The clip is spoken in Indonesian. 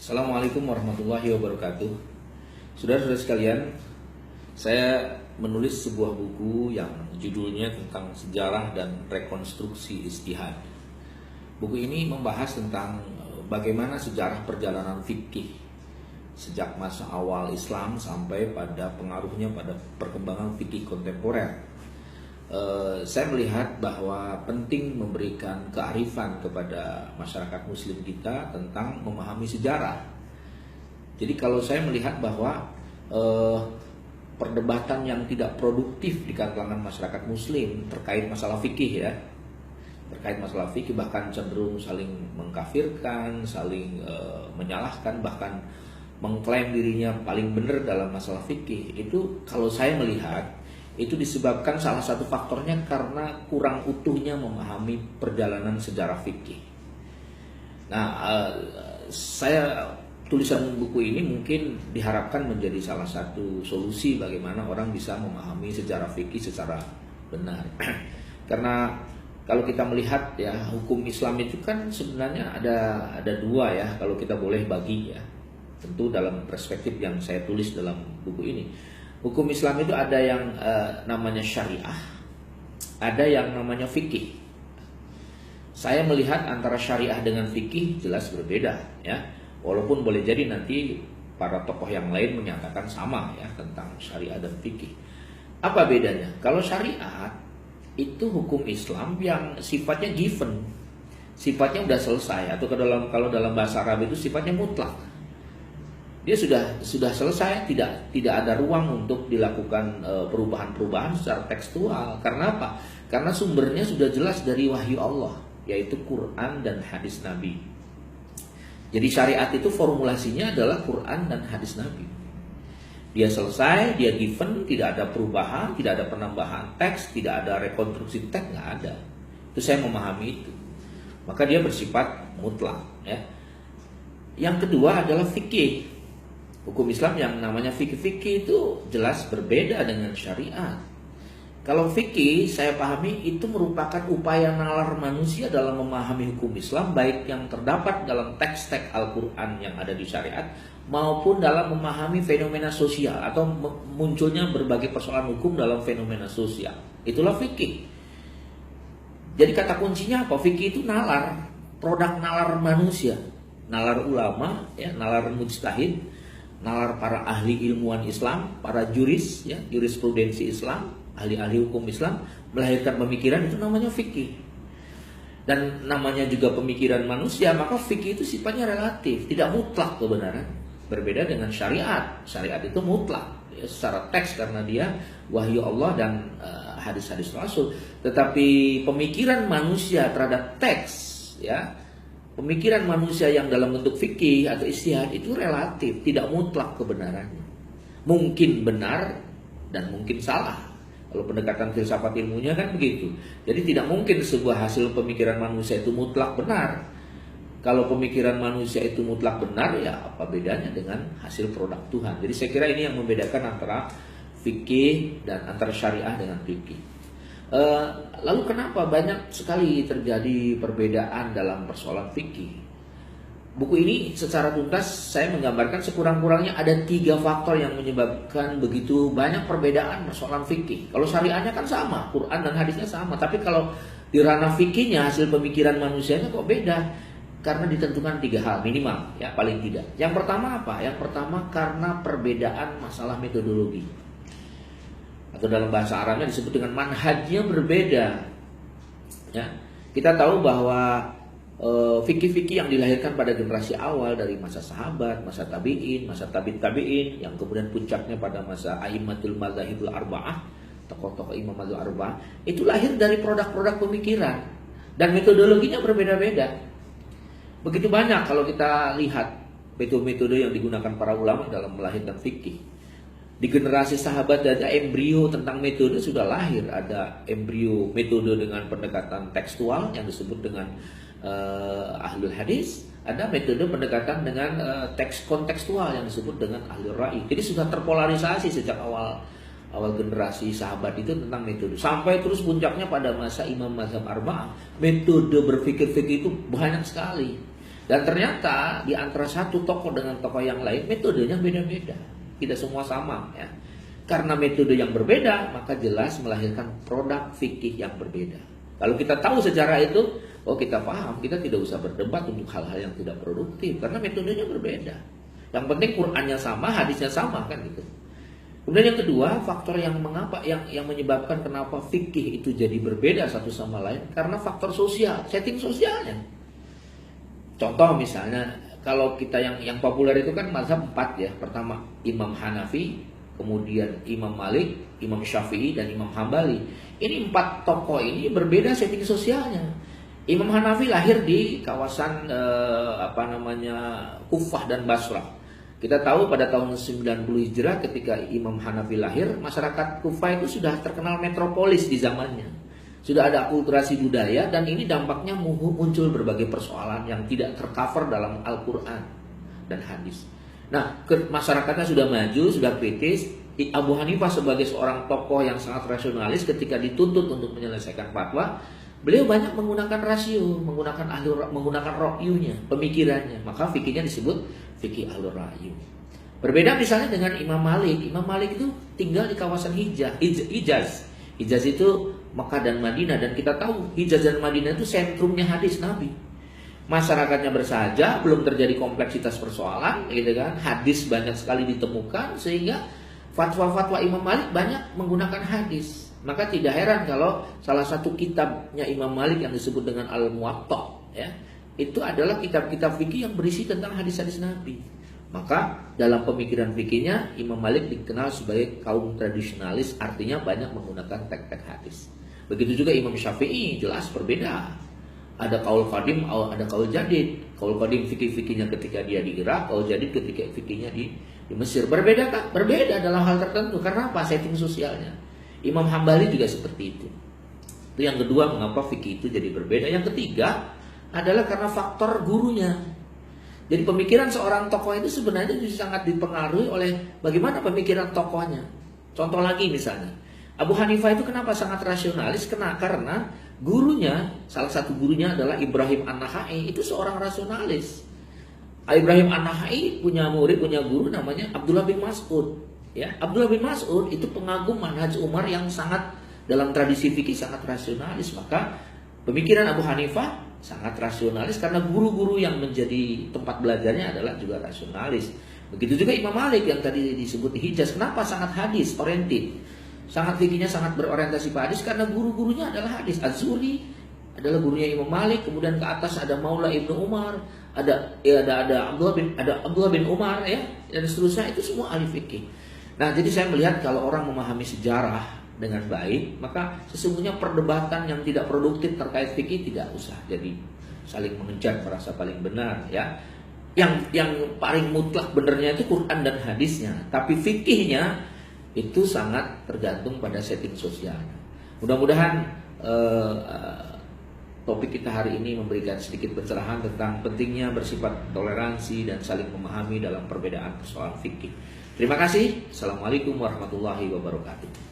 Assalamualaikum warahmatullahi wabarakatuh. Saudara-saudara sekalian, saya menulis sebuah buku yang judulnya tentang sejarah dan rekonstruksi ijtihad. Buku ini membahas tentang bagaimana sejarah perjalanan fikih sejak masa awal Islam sampai pada pengaruhnya pada perkembangan fikih kontemporer. Saya melihat bahwa penting memberikan kearifan kepada masyarakat muslim kita tentang memahami sejarah. Jadi kalau saya melihat bahwa perdebatan yang tidak produktif di kalangan masyarakat muslim terkait masalah fikih bahkan cenderung saling mengkafirkan, saling menyalahkan, bahkan mengklaim dirinya paling benar dalam masalah fikih, itu kalau saya melihat itu disebabkan salah satu faktornya karena kurang utuhnya memahami perjalanan sejarah fikih. Nah, tulisan buku ini mungkin diharapkan menjadi salah satu solusi bagaimana orang bisa memahami sejarah fikih secara benar. Karena kalau kita melihat ya, hukum Islam itu kan sebenarnya ada dua ya, kalau kita boleh bagi ya. Tentu dalam perspektif yang saya tulis dalam buku ini. Hukum Islam itu ada yang namanya syariah, ada yang namanya fikih. Saya melihat antara syariah dengan fikih jelas berbeda ya. Walaupun boleh jadi nanti para tokoh yang lain menyatakan sama ya tentang syariah dan fikih. Apa bedanya? Kalau syariat itu hukum Islam yang sifatnya given, sifatnya udah selesai, atau kalau dalam bahasa Arab itu sifatnya mutlak. Dia sudah selesai, tidak ada ruang untuk dilakukan perubahan-perubahan secara tekstual. Karena apa? Karena sumbernya sudah jelas dari wahyu Allah, yaitu Quran dan hadis Nabi. Jadi syariat itu formulasinya adalah Quran dan hadis Nabi. Dia selesai, dia given, tidak ada perubahan, tidak ada penambahan teks, tidak ada rekonstruksi teks, nggak ada. Itu saya memahami itu. Maka dia bersifat mutlak. Ya. Yang kedua adalah fikih. Hukum Islam yang namanya fikih itu jelas berbeda dengan syariat. Kalau fikih saya pahami itu merupakan upaya nalar manusia dalam memahami hukum Islam, baik yang terdapat dalam teks-teks Al-Quran yang ada di syariat maupun dalam memahami fenomena sosial atau munculnya berbagai persoalan hukum dalam fenomena sosial. Itulah fikih. Jadi kata kuncinya apa? Fikih itu nalar, produk nalar manusia, nalar ulama, ya, nalar mujtahid, nalar para ahli ilmuwan Islam, para juris, ya, jurisprudensi Islam, ahli-ahli hukum Islam, melahirkan pemikiran, itu namanya fikih. Dan namanya juga pemikiran manusia, maka fikih itu sifatnya relatif, tidak mutlak kebenaran. Berbeda dengan syariat. Syariat itu mutlak ya, secara teks karena dia wahyu Allah dan hadis-hadis Rasul. Tetapi pemikiran manusia terhadap teks, ya, pemikiran manusia yang dalam bentuk fikih atau ijtihad itu relatif, tidak mutlak kebenarannya. Mungkin benar dan mungkin salah. Kalau pendekatan filsafat ilmunya kan begitu. Jadi tidak mungkin sebuah hasil pemikiran manusia itu mutlak benar. Kalau pemikiran manusia itu mutlak benar, ya apa bedanya dengan hasil produk Tuhan. Jadi saya kira ini yang membedakan antara fikih dan antara syariah dengan fikih. Lalu kenapa banyak sekali terjadi perbedaan dalam persoalan fikih? Buku ini secara tuntas saya menggambarkan sekurang-kurangnya ada 3 faktor yang menyebabkan begitu banyak perbedaan persoalan fikih. Kalau syariahnya kan sama, Quran dan hadisnya sama, tapi kalau di ranah fikihnya hasil pemikiran manusianya kok beda? Karena ditentukan 3 hal minimal, ya paling tidak. Yang pertama apa? Yang pertama karena perbedaan masalah metodologi. Atau dalam bahasa Arabnya disebut dengan manhajnya berbeda. Ya, kita tahu bahwa fikih-fikih yang dilahirkan pada generasi awal dari masa sahabat, masa tabi'in, masa tabi'in, yang kemudian puncaknya pada masa a'immatul madzhabul arba'ah, tokoh-tokoh imam madzhab arba'ah, itu lahir dari produk-produk pemikiran dan metodologinya berbeda-beda. Begitu banyak kalau kita lihat metode-metode yang digunakan para ulama dalam melahirkan fikih. Di generasi sahabat ada embrio tentang metode sudah lahir. Ada embrio metode dengan pendekatan tekstual yang disebut dengan ahlul hadis. Ada metode pendekatan dengan teks kontekstual yang disebut dengan ahlul ra'i. Jadi sudah terpolarisasi sejak awal generasi sahabat itu tentang metode. Sampai terus puncaknya pada masa Imam Mazhab Arba'ah, metode berpikir fikih itu banyak sekali. Dan ternyata di antara satu tokoh dengan tokoh yang lain metodenya beda-beda. Tidak semua sama ya. Karena metode yang berbeda, maka jelas melahirkan produk fikih yang berbeda. Kalau kita tahu sejarah itu, oh kita paham, kita tidak usah berdebat untuk hal-hal yang tidak produktif karena metodenya berbeda. Yang penting Qur'annya sama, hadisnya sama kan gitu. Kemudian yang kedua, faktor yang menyebabkan kenapa fikih itu jadi berbeda satu sama lain karena faktor sosial, setting sosialnya. Contoh misalnya kalau kita yang populer itu kan mazhab 4 ya. Pertama Imam Hanafi, kemudian Imam Malik, Imam Syafi'i dan Imam Hambali. Ini 4 tokoh ini berbeda setting sosialnya. Imam Hanafi lahir di kawasan Kufah dan Basrah. Kita tahu pada tahun 90 Hijrah ketika Imam Hanafi lahir, masyarakat Kufah itu sudah terkenal metropolis di zamannya. Sudah ada akulturasi budaya dan ini dampaknya muncul berbagai persoalan yang tidak tercover dalam Al-Quran dan hadis. Nah, masyarakatnya sudah maju, sudah kritis. Abu Hanifah sebagai seorang tokoh yang sangat rasionalis ketika dituntut untuk menyelesaikan fatwa, beliau banyak menggunakan rasio, menggunakan ro'yunya, pemikirannya. Maka fikihnya disebut fikih ahlur ra'yu. Berbeda misalnya dengan Imam Malik. Imam Malik itu tinggal di kawasan Hijaz. Hijaz itu Mekah dan Madinah, dan kita tahu Hijaz dan Madinah itu sentrumnya hadis Nabi. Masyarakatnya bersahaja, belum terjadi kompleksitas persoalan, gitu kan? Hadis banyak sekali ditemukan sehingga fatwa-fatwa Imam Malik banyak menggunakan hadis. Maka tidak heran kalau salah satu kitabnya Imam Malik yang disebut dengan Al-Muwatta, ya, itu adalah kitab-kitab fikih yang berisi tentang hadis-hadis Nabi. Maka dalam pemikiran fikihnya Imam Malik dikenal sebagai kaum tradisionalis, artinya banyak menggunakan teks-teks hadis. Begitu juga Imam Syafi'i, jelas berbeda. Ada kaul qadim, ada kaul jadid. Kaul qadim fikih-fikihnya ketika dia di Irak, kaul jadid ketika fikihnya di Mesir. Berbeda kan? Berbeda dalam hal tertentu. Karena apa? Setting sosialnya. Imam Hambali juga seperti itu. Itu yang kedua, mengapa fikih itu jadi berbeda. Yang ketiga adalah karena faktor gurunya. Jadi pemikiran seorang tokoh itu sebenarnya sangat dipengaruhi oleh bagaimana pemikiran tokohnya. Contoh lagi misalnya, Abu Hanifah itu kenapa sangat rasionalis? Karena gurunya, salah satu gurunya adalah Ibrahim An-Nakhai, itu seorang rasionalis. Ibrahim An-Nakhai punya murid, punya guru namanya Abdullah bin Mas'ud. Ya, Abdullah bin Mas'ud itu pengagum manhaj Umar yang sangat dalam tradisi fikih sangat rasionalis. Maka pemikiran Abu Hanifah sangat rasionalis karena guru-guru yang menjadi tempat belajarnya adalah juga rasionalis. Begitu juga Imam Malik yang tadi disebut Hijaz. Kenapa sangat hadis oriented? Sangat fikihnya sangat berorientasi pada hadis karena guru-gurunya adalah hadis. Az-Zuhri adalah gurunya Imam Malik, kemudian ke atas ada Maula Ibnu Umar, ada Abdullah bin Umar ya, dan seterusnya, itu semua ahli fikih. Nah, jadi saya melihat kalau orang memahami sejarah dengan baik, maka sesungguhnya perdebatan yang tidak produktif terkait fikih tidak usah jadi saling mengejar merasa paling benar ya. Yang paling mutlak benernya itu Quran dan hadisnya, tapi fikihnya itu sangat tergantung pada setting sosialnya. Mudah-mudahan topik kita hari ini memberikan sedikit pencerahan tentang pentingnya bersifat toleransi dan saling memahami dalam perbedaan persoalan fikih. Terima kasih. Assalamualaikum warahmatullahi wabarakatuh.